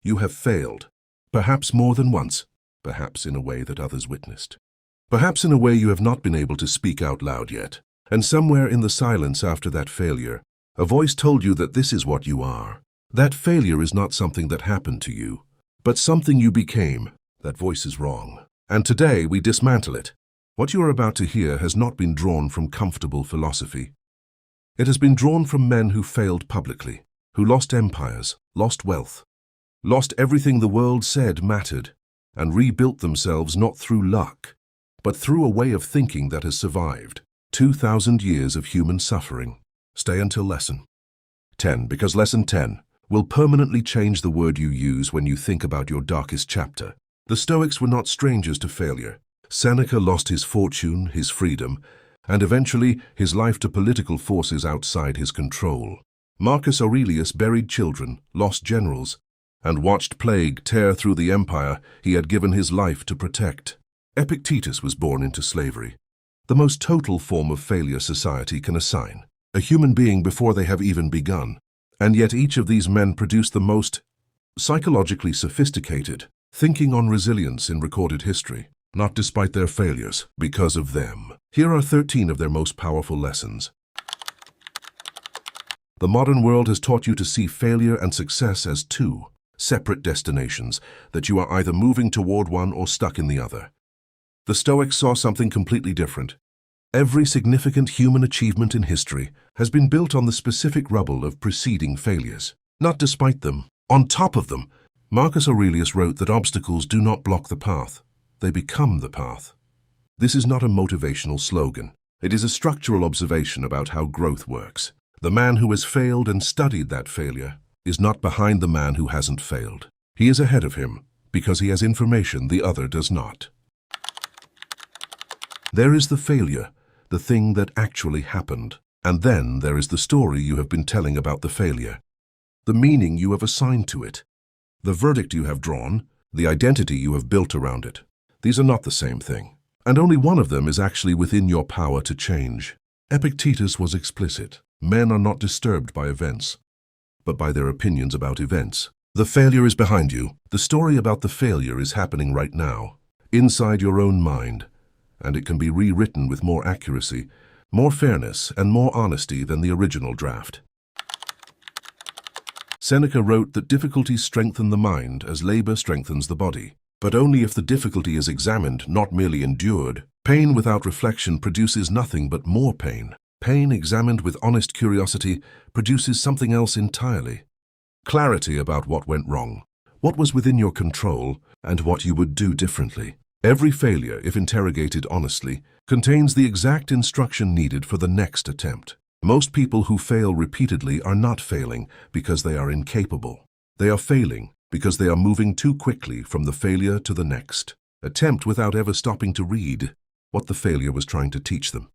You have failed. Perhaps more than once. Perhaps in a way that others witnessed. Perhaps in a way you have not been able to speak out loud yet. And somewhere in the silence after that failure, a voice told you that this is what you are. That failure is not something that happened to you, but something you became. That voice is wrong. And today we dismantle it. What you are about to hear has not been drawn from comfortable philosophy. It has been drawn from men who failed publicly, who lost empires, lost wealth, lost everything the world said mattered, and rebuilt themselves not through luck, but through a way of thinking that has survived 2,000 years of human suffering. Stay until lesson 10, because lesson 10 will permanently change the word you use when you think about your darkest chapter. The Stoics were not strangers to failure. Seneca lost his fortune, his freedom, and eventually his life to political forces outside his control. Marcus Aurelius buried children, lost generals, and watched plague tear through the empire he had given his life to protect. Epictetus was born into slavery, the most total form of failure society can assign, a human being before they have even begun. And yet each of these men produced the most psychologically sophisticated thinking on resilience in recorded history, not despite their failures, because of them. Here are 13 of their most powerful lessons. The modern world has taught you to see failure and success as two separate destinations, that you are either moving toward one or stuck in the other. The Stoics saw something completely different. Every significant human achievement in history has been built on the specific rubble of preceding failures, not despite them, on top of them. Marcus Aurelius wrote that obstacles do not block the path, they become the path. This is not a motivational slogan. It is a structural observation about how growth works. The man who has failed and studied that failure is not behind the man who hasn't failed. He is ahead of him because he has information the other does not. There is the failure, the thing that actually happened. And then there is the story you have been telling about the failure, the meaning you have assigned to it, the verdict you have drawn, the identity you have built around it. These are not the same thing, and only one of them is actually within your power to change. Epictetus was explicit. Men are not disturbed by events, but by their opinions about events. The failure is behind you. The story about the failure is happening right now, inside your own mind, and it can be rewritten with more accuracy, more fairness, and more honesty than the original draft. Seneca wrote that difficulties strengthen the mind as labor strengthens the body, but only if the difficulty is examined, not merely endured. Pain without reflection produces nothing but more pain. Pain examined with honest curiosity produces something else entirely. Clarity about what went wrong, what was within your control, and what you would do differently. Every failure, if interrogated honestly, contains the exact instruction needed for the next attempt. Most people who fail repeatedly are not failing because they are incapable. They are failing because they are moving too quickly from the failure to the next attempt without ever stopping to read what the failure was trying to teach them.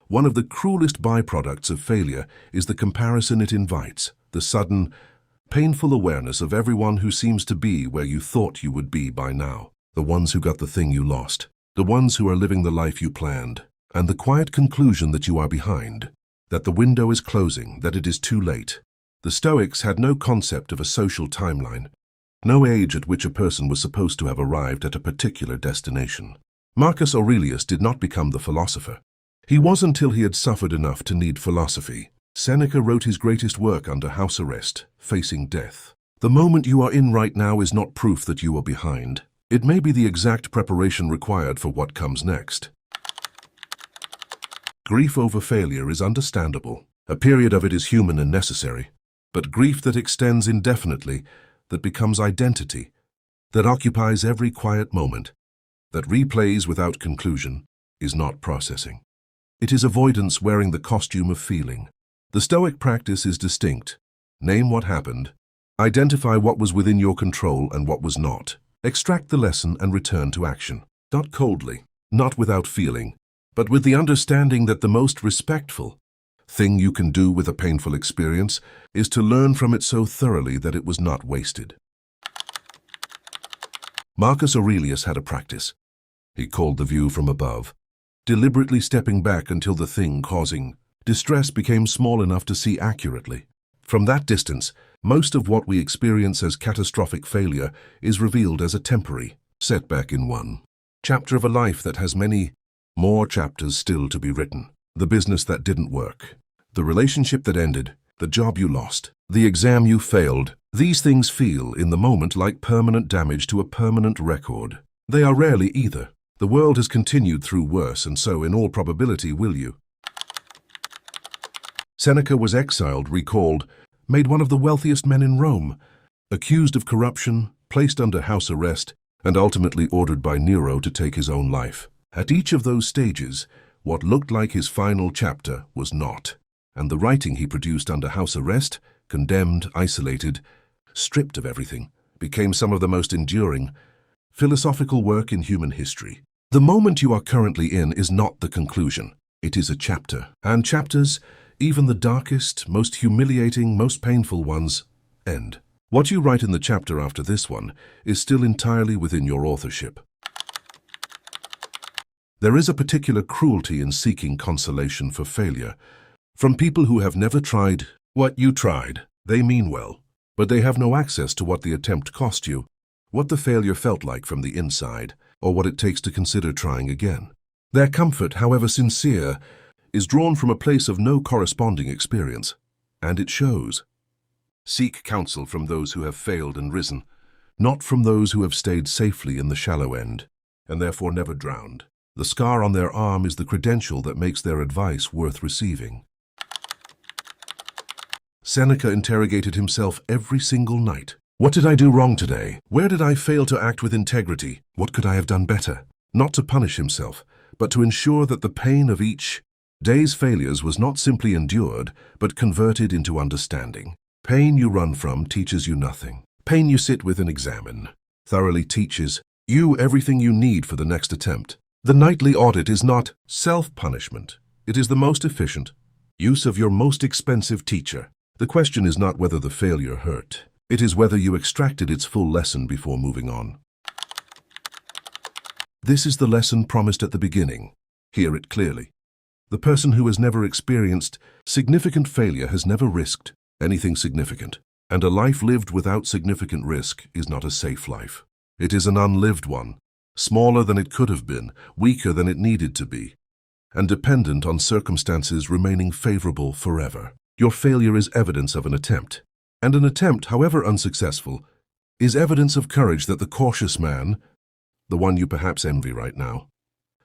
One of the cruelest byproducts of failure is the comparison it invites, the sudden, painful awareness of everyone who seems to be where you thought you would be by now, the ones who got the thing you lost, the ones who are living the life you planned, and the quiet conclusion that you are behind, that the window is closing, that it is too late. The Stoics had no concept of a social timeline, no age at which a person was supposed to have arrived at a particular destination. Marcus Aurelius did not become the philosopher. He was until he had suffered enough to need philosophy. Seneca wrote his greatest work under house arrest, facing death. The moment you are in right now is not proof that you are behind. It may be the exact preparation required for what comes next. Grief over failure is understandable. A period of it is human and necessary. But grief that extends indefinitely, that becomes identity, that occupies every quiet moment, that replays without conclusion, is not processing. It is avoidance wearing the costume of feeling. The Stoic practice is distinct. Name what happened. Identify what was within your control and what was not. Extract the lesson and return to action. Not coldly, not without feeling, but with the understanding that the most respectful thing you can do with a painful experience is to learn from it so thoroughly that it was not wasted. Marcus Aurelius had a practice. He called the view from above, deliberately stepping back until the thing causing distress became small enough to see accurately. From that distance, most of what we experience as catastrophic failure is revealed as a temporary setback in one chapter of a life that has many more chapters still to be written. The business that didn't work, the relationship that ended, the job you lost, the exam you failed. These things feel, in the moment, like permanent damage to a permanent record. They are rarely either. The world has continued through worse, and so, in all probability, will you. Seneca was exiled, recalled, made one of the wealthiest men in Rome, accused of corruption, placed under house arrest, and ultimately ordered by Nero to take his own life. At each of those stages, what looked like his final chapter was not, and the writing he produced under house arrest, condemned, isolated, stripped of everything, became some of the most enduring philosophical work in human history. The moment you are currently in is not the conclusion. It is a chapter. And chapters, even the darkest, most humiliating, most painful ones, end. What you write in the chapter after this one is still entirely within your authorship. There is a particular cruelty in seeking consolation for failure from people who have never tried what you tried. They mean well, but they have no access to what the attempt cost you, what the failure felt like from the inside, or what it takes to consider trying again. Their comfort, however sincere, is drawn from a place of no corresponding experience, and it shows. Seek counsel from those who have failed and risen, not from those who have stayed safely in the shallow end, and therefore never drowned. The scar on their arm is the credential that makes their advice worth receiving. Seneca interrogated himself every single night. What did I do wrong today? Where did I fail to act with integrity? What could I have done better? Not to punish himself, but to ensure that the pain of each day's failures was not simply endured, but converted into understanding. Pain you run from teaches you nothing. Pain you sit with and examine thoroughly teaches you everything you need for the next attempt. The nightly audit is not self-punishment. It is the most efficient use of your most expensive teacher. The question is not whether the failure hurt. It is whether you extracted its full lesson before moving on. This is the lesson promised at the beginning. Hear it clearly. The person who has never experienced significant failure has never risked anything significant, and a life lived without significant risk is not a safe life. It is an unlived one, smaller than it could have been, weaker than it needed to be, and dependent on circumstances remaining favorable forever. Your failure is evidence of an attempt, and an attempt, however unsuccessful, is evidence of courage that the cautious man, the one you perhaps envy right now,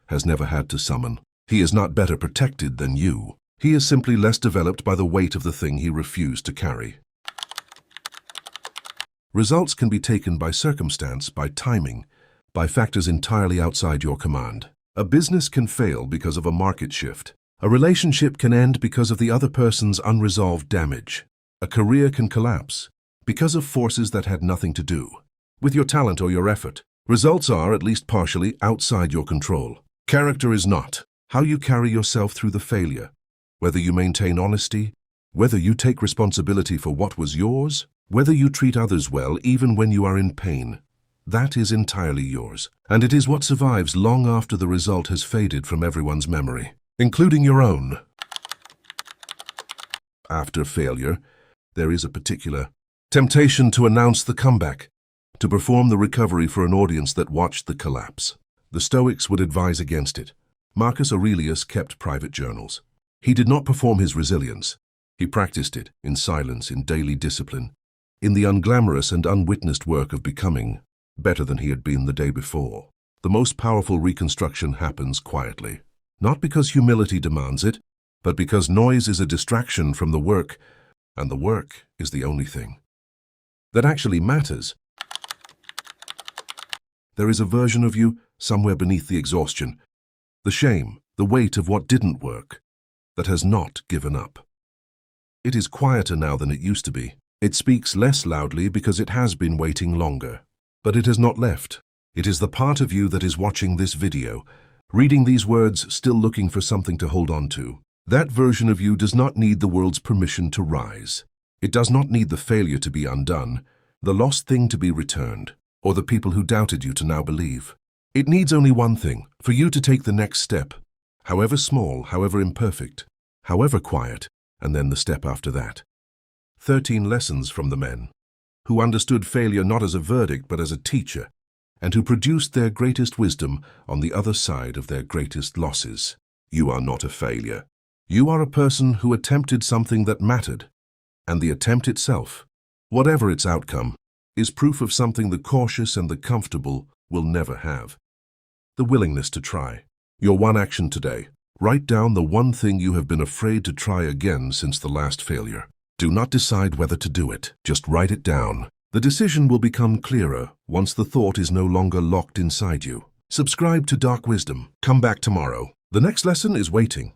has never had to summon. He is not better protected than you. He is simply less developed by the weight of the thing he refused to carry. Results can be taken by circumstance, by timing, by factors entirely outside your command. A business can fail because of a market shift. A relationship can end because of the other person's unresolved damage. A career can collapse because of forces that had nothing to do with your talent or your effort. Results are, at least partially, outside your control. Character is not how you carry yourself through the failure, whether you maintain honesty, whether you take responsibility for what was yours, whether you treat others well even when you are in pain. That is entirely yours, and it is what survives long after the result has faded from everyone's memory, including your own. After failure, there is a particular temptation to announce the comeback, to perform the recovery for an audience that watched the collapse. The Stoics would advise against it. Marcus Aurelius kept private journals. He did not perform his resilience. He practiced it in silence, in daily discipline, in the unglamorous and unwitnessed work of becoming better than he had been the day before. The most powerful reconstruction happens quietly, not because humility demands it, but because noise is a distraction from the work, and the work is the only thing that actually matters. There is a version of you somewhere beneath the exhaustion, the shame, the weight of what didn't work, that has not given up. It is quieter now than it used to be. It speaks less loudly because it has been waiting longer. But it has not left. It is the part of you that is watching this video, reading these words, still looking for something to hold on to. That version of you does not need the world's permission to rise. It does not need the failure to be undone, the lost thing to be returned, or the people who doubted you to now believe. It needs only one thing, for you to take the next step, however small, however imperfect, however quiet, and then the step after that. 13 lessons from the men who understood failure not as a verdict but as a teacher, and who produced their greatest wisdom on the other side of their greatest losses. You are not a failure. You are a person who attempted something that mattered, and the attempt itself, whatever its outcome, is proof of something the cautious and the comfortable will never have. The willingness to try. Your one action today. Write down the one thing you have been afraid to try again since the last failure. Do not decide whether to do it. Just write it down. The decision will become clearer once the thought is no longer locked inside you. Subscribe to Dark Wisdom. Come back tomorrow. The next lesson is waiting.